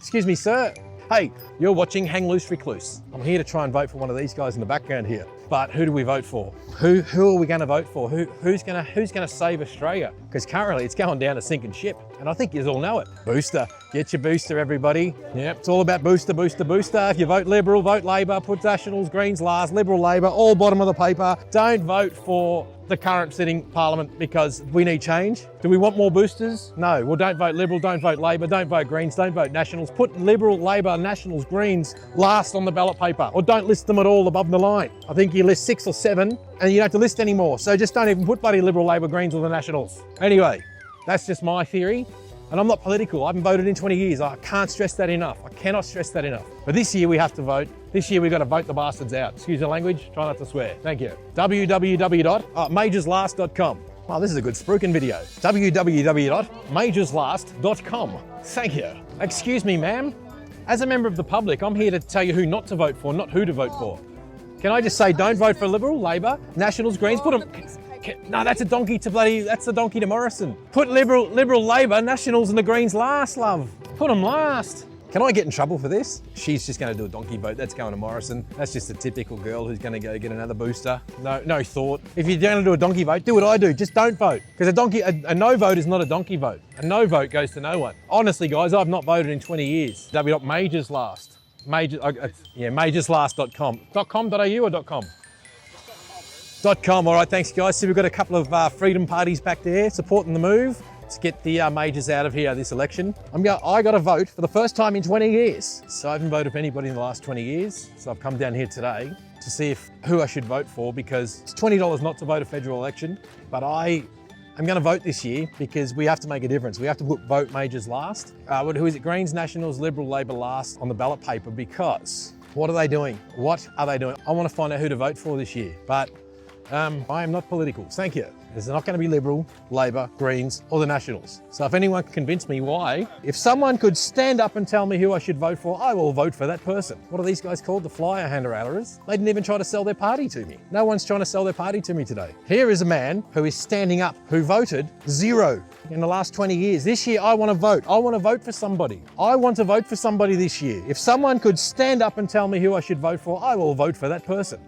Excuse me, sir. Hey, you're watching Hang Loose Recluse. I'm here to try and vote for one of these guys in the background here. But who do we vote for? Who are we going to vote for? Who's going to save Australia? Because currently it's going down a sinking ship, and I think you all know it. Booster, get your booster, everybody. Yep, it's all about booster, booster, booster. If you vote Liberal, vote Labor, put Nationals, Greens last, Liberal, Labor, all bottom of the paper. Don't vote for the current sitting parliament because we need change. Do we want more boosters? No. Well, don't vote Liberal, don't vote Labor, don't vote Greens, don't vote Nationals. Put Liberal, Labor, Nationals, Greens last on the ballot paper, or don't list them at all above the line. I think you list 6 or 7 and you don't have to list anymore. So just don't even put bloody Liberal, Labor, Greens or the Nationals. Anyway, that's just my theory. And I'm not political. I haven't voted in 20 years. I can't stress that enough. I cannot stress that enough. But this year we have to vote. This year we've got to vote the bastards out. Excuse the language, try not to swear. Thank you. www.majorslast.com. Wow, this is a good spruiking video. www.majorslast.com. Thank you. Excuse me, ma'am. As a member of the public, I'm here to tell you who not to vote for, not who to vote for. Can I just say, don't vote for Liberal, Labor, Nationals, Greens, put them... No, that's a donkey to Morrison. Put Liberal, Labor, Nationals and the Greens last, love. Put them last. Can I get in trouble for this? She's just going to do a donkey vote. That's going to Morrison. That's just a typical girl who's going to go get another booster. No thought. If you're going to do a donkey vote, do what I do. Just don't vote. Because a no vote is not a donkey vote. A no vote goes to no one. Honestly, guys, I've not voted in 20 years. Majorslast. Majorslast.com. .com.au or .com? .com. All right, thanks guys. So we've got a couple of freedom parties back there supporting the move. Let's get the majors out of here this election. I got to vote for the first time in 20 years. So I haven't voted for anybody in the last 20 years. So I've come down here today to see who I should vote for, because it's $20 not to vote a federal election. But I'm going to vote this year because we have to make a difference. We have to vote majors last. Who is it? Greens, Nationals, Liberal, Labor last on the ballot paper, because what are they doing? What are they doing? I want to find out who to vote for this year. But I am not political, thank you. There's not going to be Liberal, Labor, Greens or the Nationals. So if anyone can convince me why, if someone could stand up and tell me who I should vote for, I will vote for that person. What are these guys called? The flyer handler-outers? They didn't even try to sell their party to me. No one's trying to sell their party to me today. Here is a man who is standing up, who voted 0 in the last 20 years. This year I want to vote. I want to vote for somebody. I want to vote for somebody this year. If someone could stand up and tell me who I should vote for, I will vote for that person.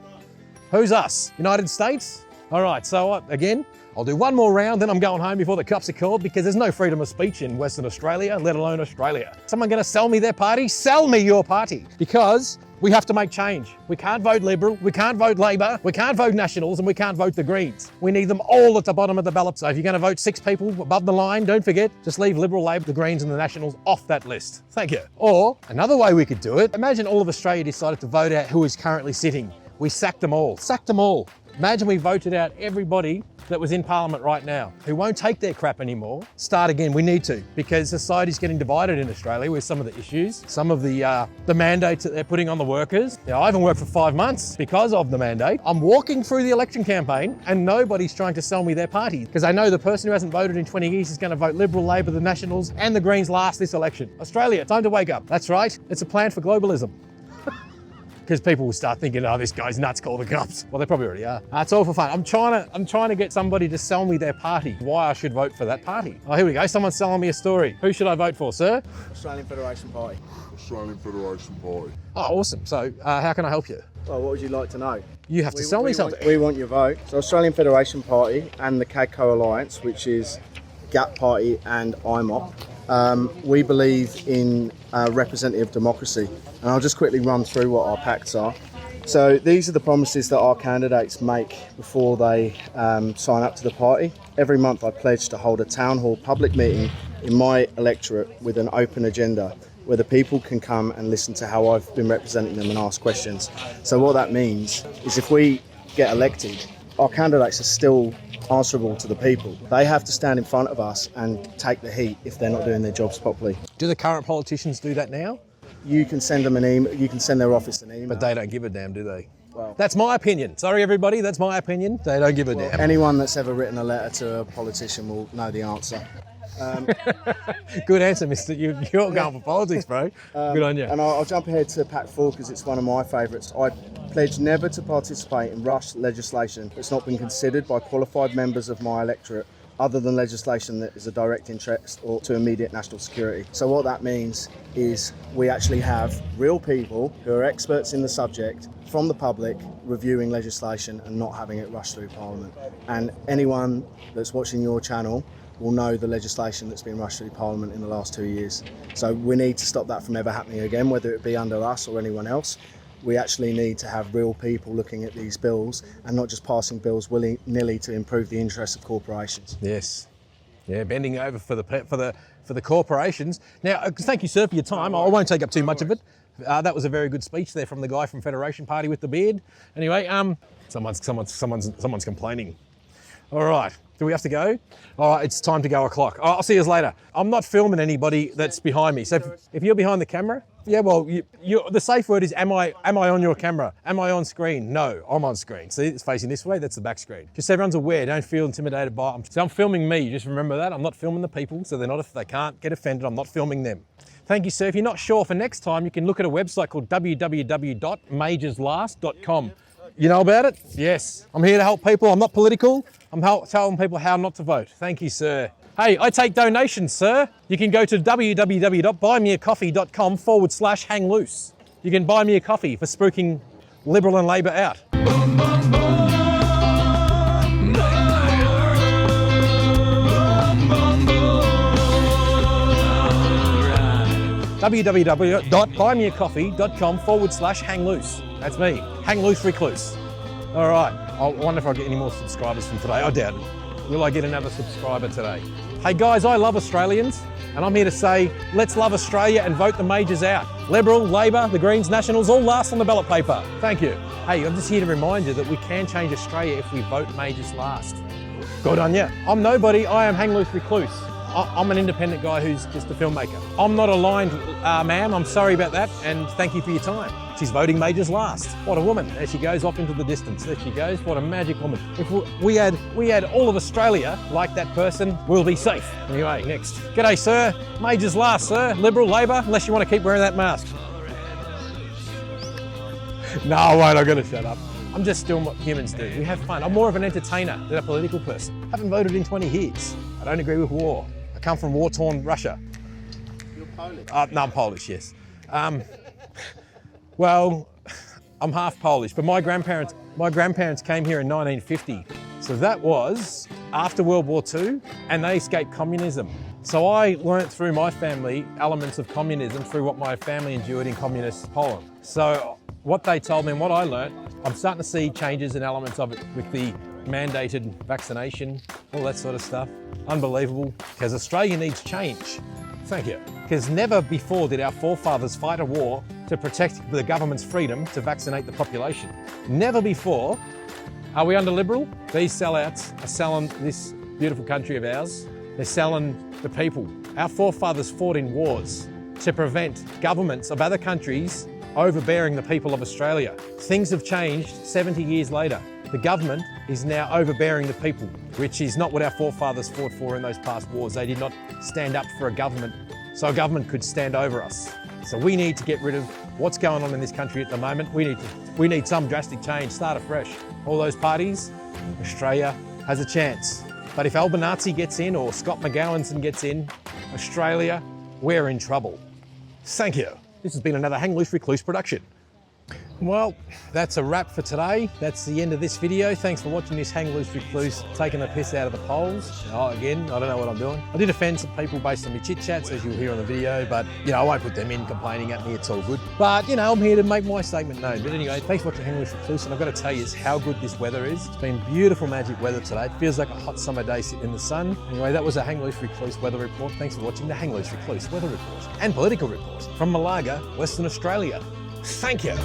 Who's us? United States? All right, so again, I'll do one more round, then I'm going home before the cops are called, because there's no freedom of speech in Western Australia, let alone Australia. Someone gonna sell me their party? Sell me your party, because we have to make change. We can't vote Liberal, we can't vote Labor, we can't vote Nationals, and we can't vote the Greens. We need them all at the bottom of the ballot. So if you're gonna vote 6 people above the line, don't forget, just leave Liberal, Labor, the Greens and the Nationals off that list. Thank you. Or another way we could do it, imagine all of Australia decided to vote out who is currently sitting. We sacked them all. Sacked them all. Imagine we voted out everybody that was in Parliament right now, who won't take their crap anymore. Start again, we need to, because society's getting divided in Australia with some of the issues, some of the mandates that they're putting on the workers. I haven't worked for 5 months because of the mandate. I'm walking through the election campaign and nobody's trying to sell me their party, because I know the person who hasn't voted in 20 years is going to vote Liberal, Labor, the Nationals and the Greens last this election. Australia, time to wake up. That's right, it's a plan for globalism. Because people will start thinking, oh, this guy's nuts, call the cops. Well, they probably already are. It's all for fun. I'm trying to get somebody to sell me their party, why I should vote for that party. Oh, here we go, someone's selling me a story. Who should I vote for, sir? Australian Federation Party. Australian Federation Party. Oh, awesome. So how can I help you? Well, what would you like to know? You have to sell me something. We want your vote. So Australian Federation Party and the CADCO Alliance, which is GAP Party and IMOP, we believe in representative democracy. And I'll just quickly run through what our pacts are. So these are the promises that our candidates make before they sign up to the party. Every month I pledge to hold a town hall public meeting in my electorate with an open agenda, where the people can come and listen to how I've been representing them and ask questions. So what that means is, if we get elected, our candidates are still answerable to the people. They have to stand in front of us and take the heat if they're not doing their jobs properly. Do the current politicians do that now? You can send them an email, you can send their office an email. But they don't give a damn, do they? Well, that's my opinion. Sorry everybody, that's my opinion. They don't give a damn. Anyone that's ever written a letter to a politician will know the answer. Good answer, mister. You're going for politics, bro. Good on you. And I'll jump ahead to Pact 4 because it's one of my favourites. I pledge never to participate in rushed legislation that's not been considered by qualified members of my electorate other than legislation that is a direct interest or to immediate national security. So what that means is we actually have real people who are experts in the subject from the public reviewing legislation and not having it rush through Parliament. And anyone that's watching your channel will know the legislation that's been rushed through Parliament in the last 2 years. So we need to stop that from ever happening again, whether it be under us or anyone else. We actually need to have real people looking at these bills and not just passing bills willy-nilly to improve the interests of corporations. Yes. Yeah, bending over for the corporations. Now, thank you, sir, for your time. I won't take up too much of it. That was a very good speech there from the guy from Federation Party with the beard. Anyway, someone's complaining. All right, do we have to go? All right, it's time to go o'clock. I'll see you later. I'm not filming anybody that's behind me. So if you're behind the camera, yeah, well, the safe word is, am I on your camera? Am I on screen? No, I'm on screen. See, it's facing this way, that's the back screen. Just so everyone's aware, don't feel intimidated by it. So I'm filming me, just remember that. I'm not filming the people, so they can't get offended. I'm not filming them. Thank you, sir. If you're not sure for next time, you can look at a website called www.majorsLast.com. You know about it? Yes. I'm here to help people. I'm not political. I'm telling people how not to vote. Thank you, sir. Hey, I take donations, sir. You can go to www.buymeacoffee.com/hang loose. You can buy me a coffee for spooking Liberal and Labor out. www.buymeacoffee.com/hang loose. That's me, Hang Loose Recluse. All right, I wonder if I'll get any more subscribers from today. I doubt it. Will I get another subscriber today? Hey guys, I love Australians, and I'm here to say, let's love Australia and vote the majors out. Liberal, Labor, the Greens, Nationals, all last on the ballot paper. Thank you. Hey, I'm just here to remind you that we can change Australia if we vote majors last. Good on you. I'm nobody, I am Hang Loose Recluse. I'm an independent guy who's just a filmmaker. I'm not aligned, ma'am, I'm sorry about that, and thank you for your time. She's voting majors last. What a woman. There she goes off into the distance. There she goes. What a magic woman. If we had all of Australia like that person, we'll be safe. Anyway, next. G'day, sir. Majors last, sir. Liberal, Labor, unless you want to keep wearing that mask. No, I won't. I'm going to shut up. I'm just doing what humans do. We have fun. I'm more of an entertainer than a political person. I haven't voted in 20 years. I don't agree with war. I come from war-torn Russia. You're Polish? No, I'm Polish, yes. Well, I'm half Polish, but my grandparents came here in 1950. So that was after World War II, and they escaped communism. So I learnt through my family elements of communism through what my family endured in communist Poland. So what they told me and what I learnt, I'm starting to see changes and elements of it with the mandated vaccination, all that sort of stuff. Unbelievable, because Australia needs change. Thank you. Because never before did our forefathers fight a war to protect the government's freedom to vaccinate the population. Never before. Are we under Liberal? These sellouts are selling this beautiful country of ours. They're selling the people. Our forefathers fought in wars to prevent governments of other countries overbearing the people of Australia. Things have changed 70 years later. The government is now overbearing the people, which is not what our forefathers fought for in those past wars. They did not stand up for a government, so a government could stand over us. So we need to get rid of what's going on in this country at the moment. We need some drastic change, start afresh. All those parties, Australia has a chance. But if Albanese gets in or Scott McGowanson gets in, Australia, we're in trouble. Thank you. This has been another Hang Loose Recluse production. Well, that's a wrap for today. That's the end of this video. Thanks for watching this Hang Loose Recluse taking the piss out of the polls. Again, I don't know what I'm doing. I did offend some people based on my chit chats, as you'll hear on the video, but I won't put them in complaining at me. It's all good. But I'm here to make my statement known. But anyway, thanks for watching Hang Loose Recluse, and I've got to tell you how good this weather is. It's been beautiful, magic weather today. It feels like a hot summer day sitting in the sun. Anyway, that was a Hang Loose Recluse weather report. Thanks for watching the Hang Loose Recluse weather report and political report from Malaga, Western Australia. Thank you.